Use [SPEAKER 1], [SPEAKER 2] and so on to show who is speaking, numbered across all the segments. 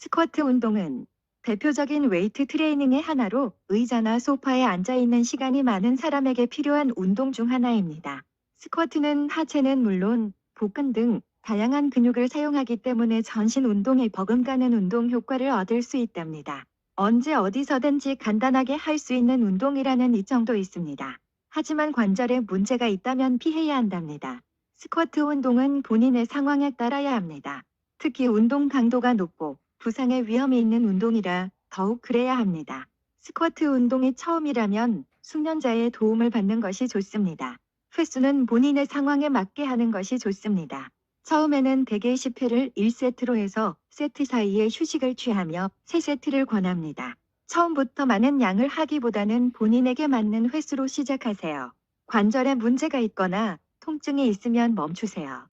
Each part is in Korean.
[SPEAKER 1] 스쿼트 운동은 대표적인 웨이트 트레이닝의 하나로 의자나 소파에 앉아 있는 시간이 많은 사람에게 필요한 운동 중 하나입니다. 스쿼트는 하체는 물론 복근 등 다양한 근육을 사용하기 때문에 전신 운동에 버금가는 운동 효과를 얻을 수 있답니다. 언제 어디서든지 간단하게 할 수 있는 운동이라는 이점도 있습니다. 하지만 관절에 문제가 있다면 피해야 한답니다. 스쿼트 운동은 본인의 상황에 따라야 합니다. 특히 운동 강도가 높고 부상의 위험이 있는 운동이라 더욱 그래야 합니다. 스쿼트 운동이 처음이라면 숙련자의 도움을 받는 것이 좋습니다. 횟수는 본인의 상황에 맞게 하는 것이 좋습니다. 처음에는 대개 10회를 1세트로 해서 세트 사이에 휴식을 취하며 3세트를 권합니다. 처음부터 많은 양을 하기보다는 본인에게 맞는 횟수로 시작하세요. 관절에 문제가 있거나 통증이 있으면 멈추세요.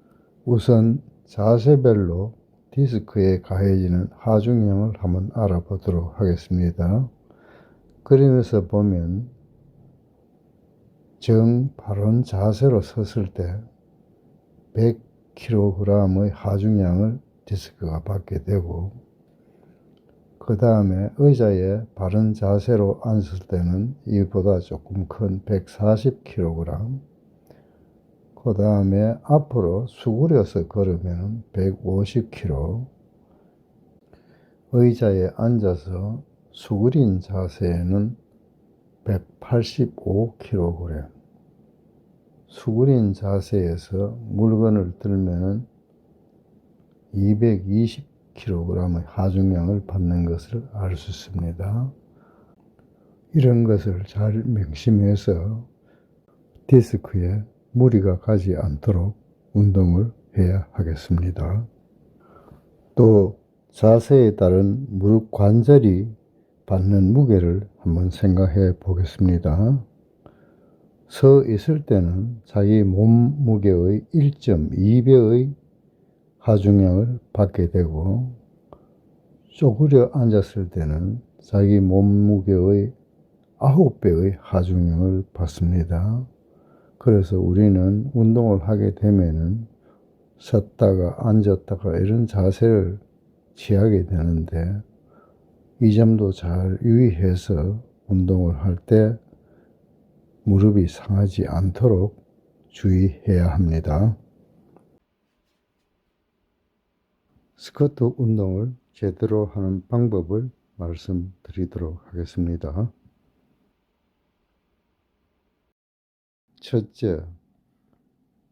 [SPEAKER 2] 우선 자세별로 디스크에 가해지는 하중형을 한번 알아보도록 하겠습니다. 그림에서 보면 바른 자세로 섰을 때 100kg의 하중량을 디스크가 받게 되고, 그 다음에 의자에 바른 자세로 앉을 때는 이보다 조금 큰 140kg, 그 다음에 앞으로 수그려서 걸으면 150kg, 의자에 앉아서 수그린 자세에는 185kg, 수그린 자세에서 물건을 들면 220kg의 하중량을 받는 것을 알 수 있습니다. 이런 것을 잘 명심해서 디스크에 무리가 가지 않도록 운동을 해야 하겠습니다. 또 자세에 따른 무릎 관절이 받는 무게를 한번 생각해 보겠습니다. 서 있을 때는 자기 몸무게의 1.2배의 하중량을 받게 되고, 쪼그려 앉았을 때는 자기 몸무게의 9배의 하중량을 받습니다. 그래서 우리는 운동을 하게 되면은 섰다가 앉았다가 이런 자세를 취하게 되는데, 이 점도 잘 유의해서 운동을 할 때 무릎이 상하지 않도록 주의해야 합니다. 스쿼트 운동을 제대로 하는 방법을 말씀드리도록 하겠습니다. 첫째,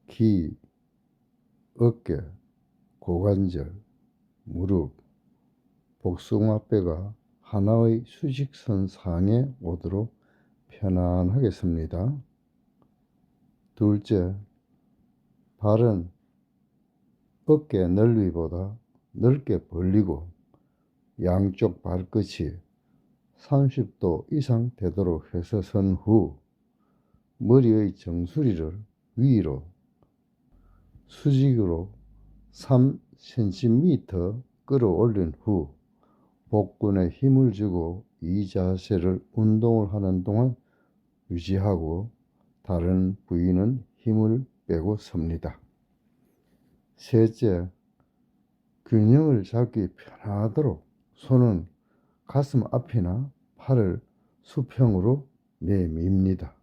[SPEAKER 2] 귀, 어깨, 고관절, 무릎, 복숭아뼈가 하나의 수직선 상에 오도록 편안하게 섭니다. 둘째, 발은 어깨 넓이보다 넓게 벌리고 양쪽 발끝이 30도 이상 되도록 해서 선 후 머리의 정수리를 위로 수직으로 3cm 끌어올린 후 복근에 힘을 주고 이 자세를 운동을 하는 동안 유지하고 다른 부위는 힘을 빼고 섭니다. 셋째, 균형을 잡기 편하도록 손은 가슴 앞이나 팔을 수평으로 내밉니다.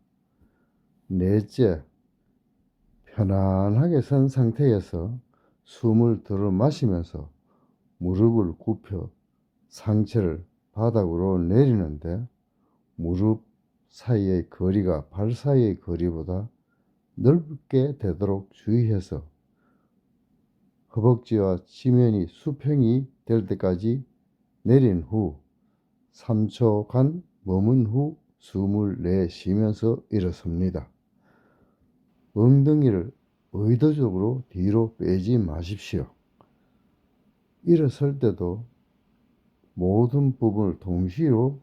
[SPEAKER 2] 넷째, 편안하게 선 상태에서 숨을 들어 마시면서 무릎을 굽혀 상체를 바닥으로 내리는데, 무릎 사이의 거리가 발 사이의 거리보다 넓게 되도록 주의해서 허벅지와 지면이 수평이 될 때까지 내린 후 3초간 머문 후 숨을 내쉬면서 일어섭니다. 엉덩이를 의도적으로 뒤로 빼지 마십시오. 일어설 때도 모든 부분을 동시로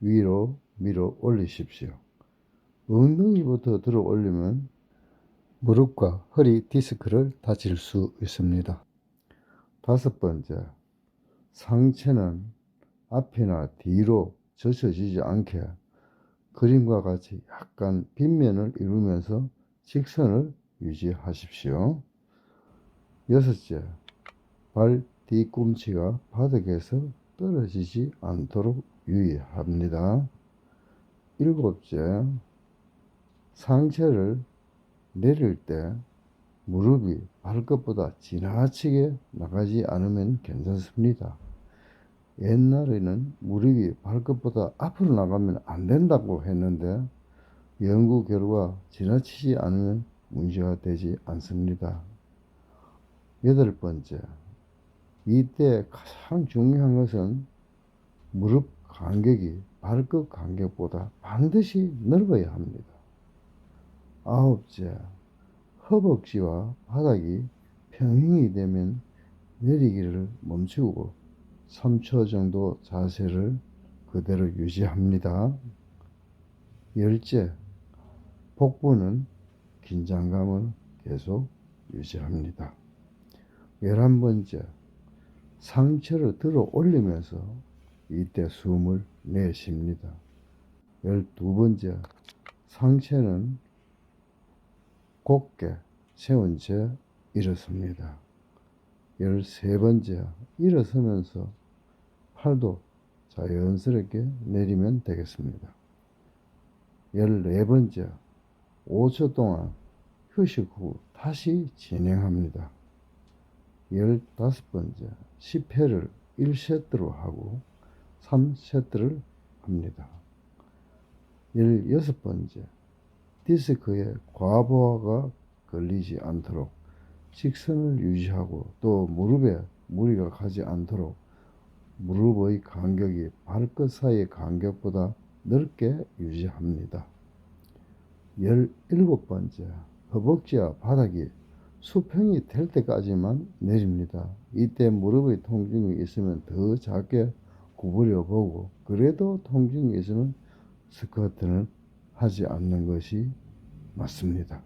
[SPEAKER 2] 위로 밀어 올리십시오. 엉덩이부터 들어 올리면 무릎과 허리 디스크를 다칠 수 있습니다. 다섯 번째, 상체는 앞이나 뒤로 젖혀지지 않게 그림과 같이 약간 빗면을 이루면서 직선을 유지하십시오. 여섯째, 발 뒤꿈치가 바닥에서 떨어지지 않도록 유의합니다. 일곱째, 상체를 내릴 때 무릎이 발끝보다 지나치게 나가지 않으면 괜찮습니다. 옛날에는 무릎이 발끝보다 앞으로 나가면 안 된다고 했는데 연구 결과 지나치지 않으면 문제가 되지 않습니다. 여덟 번째, 이때 가장 중요한 것은 무릎 간격이 발끝 간격보다 반드시 넓어야 합니다. 아홉째, 허벅지와 바닥이 평행이 되면 내리기를 멈추고 3초 정도 자세를 그대로 유지합니다. 열째, 복부는 긴장감을 계속 유지합니다. 11번째, 상체를 들어 올리면서 이때 숨을 내쉽니다. 12번째, 상체는 곧게 세운 채 일어섭니다. 13번째, 일어서면서 팔도 자연스럽게 내리면 되겠습니다. 14번째, 5초 동안 휴식 후 다시 진행합니다. 15번째, 10회를 1세트로 하고 3세트를 합니다. 16번째, 디스크에 과부하가 걸리지 않도록 직선을 유지하고 또 무릎에 무리가 가지 않도록 무릎의 간격이 발끝 사이의 간격보다 넓게 유지합니다. 17번째, 허벅지와 바닥이 수평이 될 때까지만 내립니다. 이때 무릎의 통증이 있으면 더 작게 구부려 보고 그래도 통증이 있으면 스쿼트는 하지 않는 것이 맞습니다.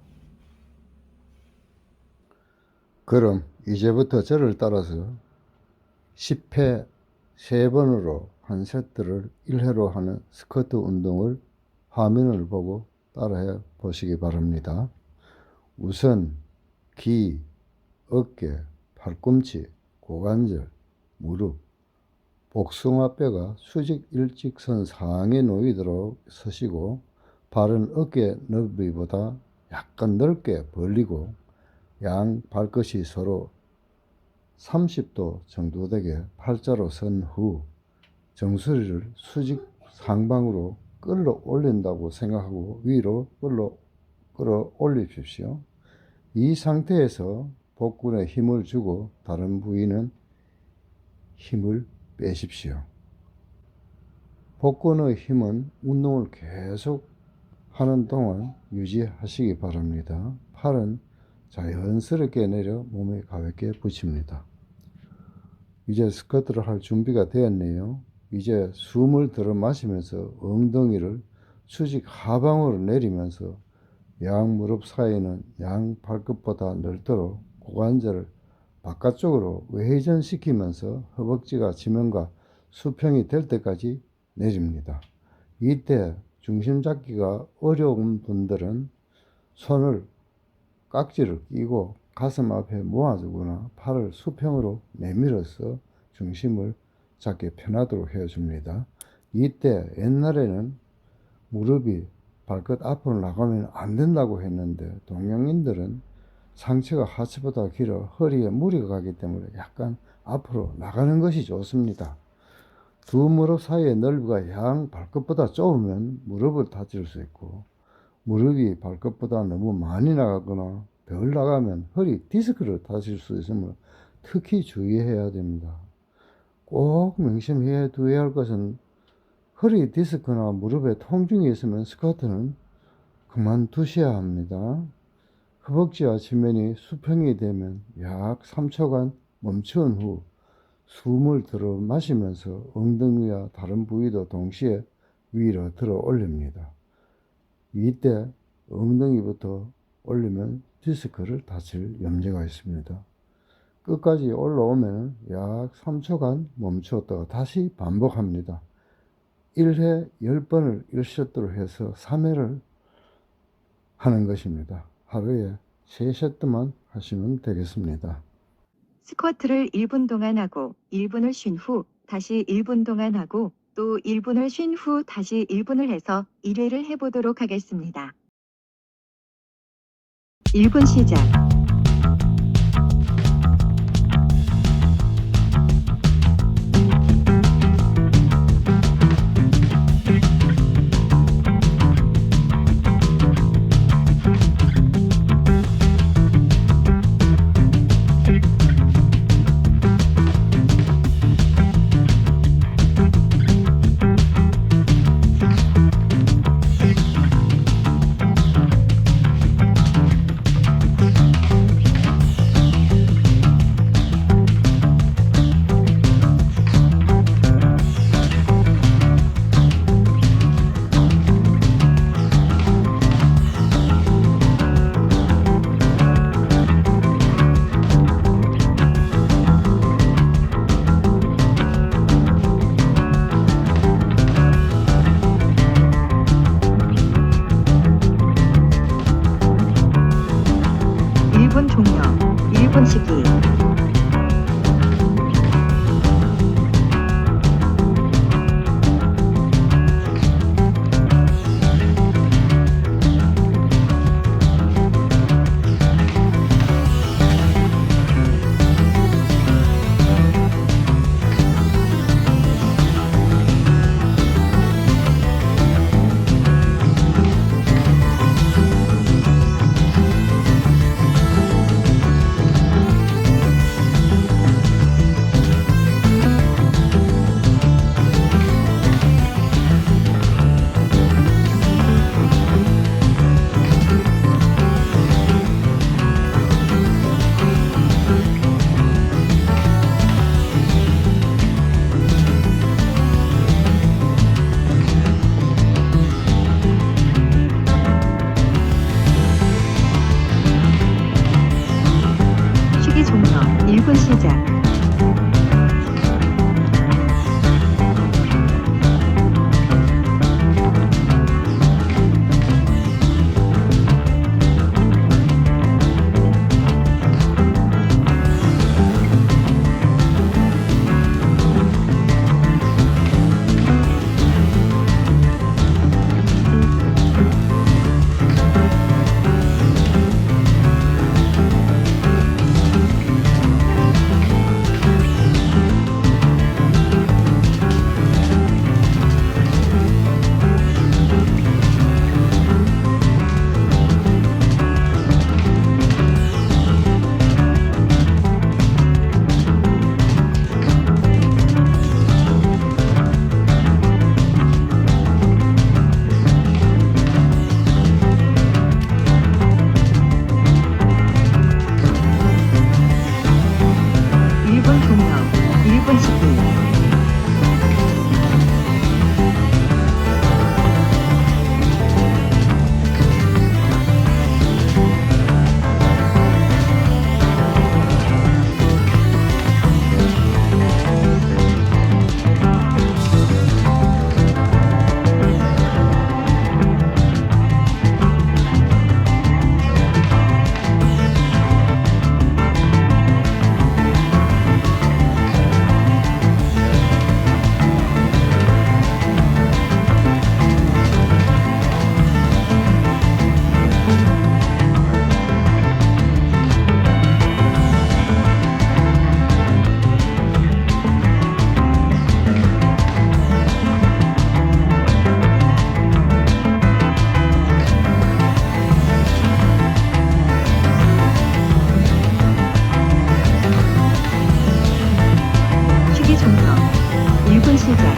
[SPEAKER 2] 그럼 이제부터 저를 따라서 10회 3번으로 한 세트를 1회로 하는 스쿼트 운동을 화면을 보고 따라해 보시기 바랍니다. 우선 귀, 어깨, 팔꿈치, 고관절, 무릎, 복숭아뼈가 수직 일직선 상에 놓이도록 서시고 발은 어깨 넓이보다 약간 넓게 벌리고 양 발끝이 서로 30도 정도 되게 팔자로 선 후 정수리를 수직 상방으로 끌어 올린다고 생각하고 위로 끌어 올리십시오. 이 상태에서 복근에 힘을 주고 다른 부위는 힘을 빼십시오. 복근의 힘은 운동을 계속 하는 동안 유지하시기 바랍니다. 팔은 자연스럽게 내려 몸에 가볍게 붙입니다. 이제 스쿼트를 할 준비가 되었네요. 이제 숨을 들어 마시면서 엉덩이를 수직 하방으로 내리면서 양 무릎 사이는 양 발끝보다 넓도록 고관절을 바깥쪽으로 외전시키면서 허벅지가 지면과 수평이 될 때까지 내립니다. 이때 중심 잡기가 어려운 분들은 손을 깍지를 끼고 가슴 앞에 모아주거나 팔을 수평으로 내밀어서 중심을 잡기 편하도록 해줍니다. 이때 옛날에는 무릎이 발끝 앞으로 나가면 안 된다고 했는데 동양인들은 상체가 하체보다 길어 허리에 무리가 가기 때문에 약간 앞으로 나가는 것이 좋습니다. 두 무릎 사이의 넓이가 양 발끝보다 좁으면 무릎을 다칠 수 있고 무릎이 발끝보다 너무 많이 나가거나 덜 나가면 허리 디스크를 다칠 수 있으므로 특히 주의해야 됩니다. 꼭 명심해 두어야 할 것은 허리 디스크나 무릎에 통증이 있으면 스쿼트는 그만두셔야 합니다. 허벅지와 지면이 수평이 되면 약 3초간 멈춘 후 숨을 들어 마시면서 엉덩이와 다른 부위도 동시에 위로 들어 올립니다. 이때 엉덩이부터 올리면 디스크를 다칠 염려가 있습니다. 끝까지 올라오면 약 3초간 멈추었다가 다시 반복합니다. 1회 10번을 1세트로 해서 3회를 하는 것입니다. 하루에 3세트만 하시면 되겠습니다.
[SPEAKER 1] 스쿼트를 1분 동안 하고 1분을 쉰 후 다시 1분 동안 하고 또 1분을 쉰 후 다시 1분을 해서 1회를 해보도록 하겠습니다. 1분 시작. 종료. 1분 쉬기. 쉬기 종료. 1분 시작. 종료. 1분 쉬기. 쉬기 종료. 1분 시작.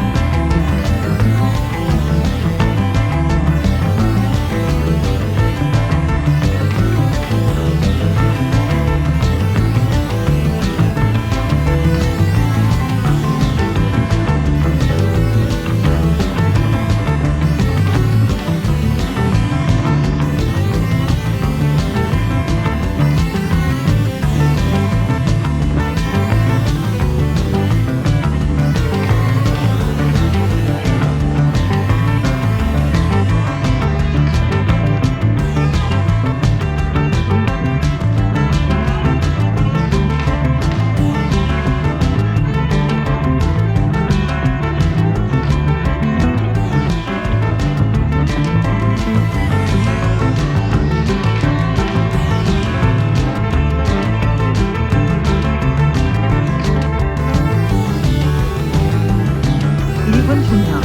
[SPEAKER 1] 1분 종료.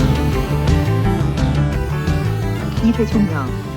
[SPEAKER 1] 2회 종료.